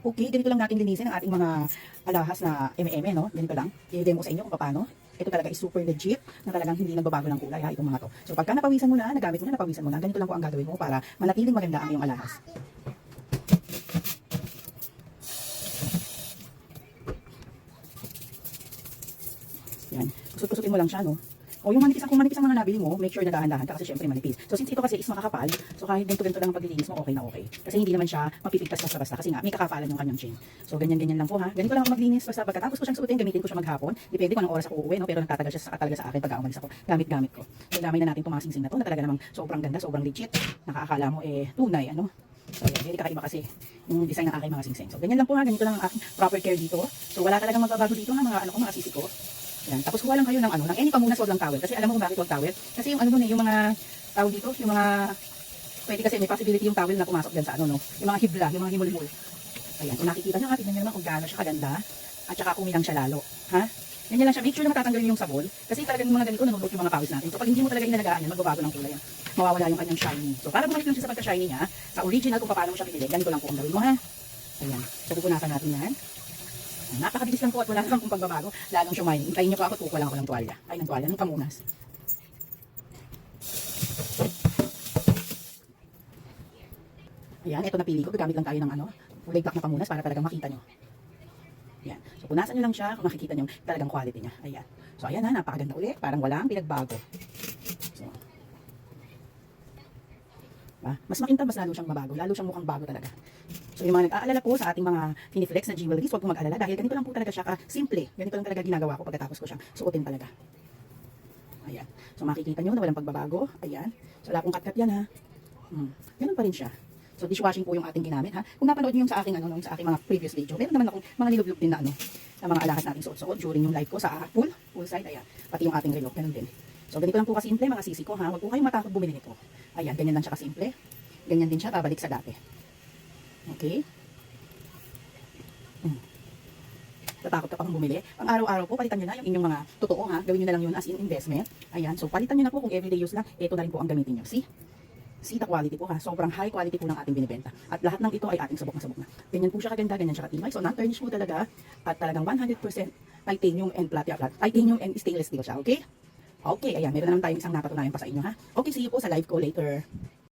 Okay, ganito lang natin linisin ang ating mga alahas na eme-eme, no? Ganito lang. I-demo sa inyo kung paano. Ito talaga is super legit na talagang hindi nagbabago ng kulay, ha, itong mga to. So pagka napawisan mo na, nagamit mo na, napawisan mo na, ganito lang po ang gagawin mo para manatiling maganda ang iyong alahas. Yan. Kusot-kusutin mo lang siya, no? O yung manipis, kung manipis ang mga nabili mo, make sure na dahan-dahan ka kasi syempre manipis. So since ito kasi is makakapal, so kahit ganito-ganito lang ang paglilinis mo, okay na okay. Kasi hindi naman siya mapipigtas basta-basta kasi nga may kakapalan yung kanyang chain. So ganyan-ganyan lang po ha. Ganito lang ako maglinis basta pagkatapos ko siyang suotin, gamitin ko siya maghapon. Depende kung anong oras ako uuwi, no? Pero nagtatagal siya talaga sa akin pagka umalis ako. Gamit-gamit ko. So damay na natin itong mga singsing na to na talaga namang sobrang ganda, sobrang legit. Nakakakala mo tunay, ano? So yan, hindi kakaiba kasi yung design ng aking mga singsing. So ganyan lang po ha, ganito lang ang aking proper care dito. So wala talagang magbabago dito ha, mga sisi ko. Yan. Tapos kuha lang kayo ng any pamunas, wag lang towel. Kasi alam mo kung bakit wag towel? Kasi yung yung mga tawag dito, yung mga pwede kasi may possibility yung towel na pumasok diyan sa no. Yung mga hibla, yung mga himul-himul. Ayan, kung nakikita niyo, tingnan niyo naman kung gaano siya kaganda at saka kumilang siya lalo, ha? Ganyan lang siya. Make sure na matatanggal niyo yung sabon kasi talagang yung mga ganito nanudot yung mga pawis natin. So pag hindi mo talaga inalagaan yan, magbabago ng kulay yan. Mawawala yung kanyang shiny. So para bumalik lang siya sa pagka-shiny niya, sa original kung paano mo siya pinili, ganito lang po ang gawin mo, ha? Ayan. So pupunasan natin yan. Napakabilis lang po at wala naman pong pagbabago. Lalong shumayin. Hintayin nyo pa ako, kukuha lang ako ng tuwalya. Ay, ng tuwalya, ng pamunas. Ayan, ito napili ko. Gagamit lang tayo ng kulay black na pamunas para talagang makita nyo. Ayan. So, punasan nyo lang siya kung makikita nyo talagang quality niya. Ayan. So, ayan ha, napakaganda ulit. Parang walang pinagbago. So, mas makintab, mas lalo siyang mabago. Lalo siyang mukhang bago talaga. So yung mga nag-aalala po sa ating mga Finiflex na jewelries, huwag po mag-alala dahil ganito lang po talaga siya simple. Ganito lang talaga ginagawa ko pagkatapos ko siyang suotin talaga. Ayan. So makikita nyo na walang pagbabago. Ayan. So wala pong cut-cut yan ha. Ganun pa rin siya. So dishwashing po yung ating ginamit ha. Kung napanood nyo yung sa aking sa aking mga previous video, meron naman akong mga nilublog din na na mga alahas nating suot-suot during yung live ko sa full side. Ayan. Pati yung ating relo. Ganun din. So ganito lang po kasimple mga sisi ko ha. Huwag po kayong matakot bumili nito. Ayan. Ganyan lang siya kasimple. Ganyan din siya babalik sa dati. Okay? Tatakot ka pang bumili. Pang araw-araw po, palitan nyo na yung inyong mga totoo ha. Gawin nyo na lang yun as in investment. Ayan. So, palitan nyo na po kung everyday use lang. Ito na rin po ang gamitin nyo. See? See the quality po ha. Sobrang high quality po ng ating binibenta. At lahat ng ito ay ating sabok na sabok na. Ganyan po siya kaganda, ganyan siya katimay. So, non-tarnish po talaga. At talagang 100% titanium and titanium and stainless steel siya. Okay? Okay, ayan. Meron na naman tayong isang napatunayan pa sa inyo ha. Okay, see you po sa live ko later.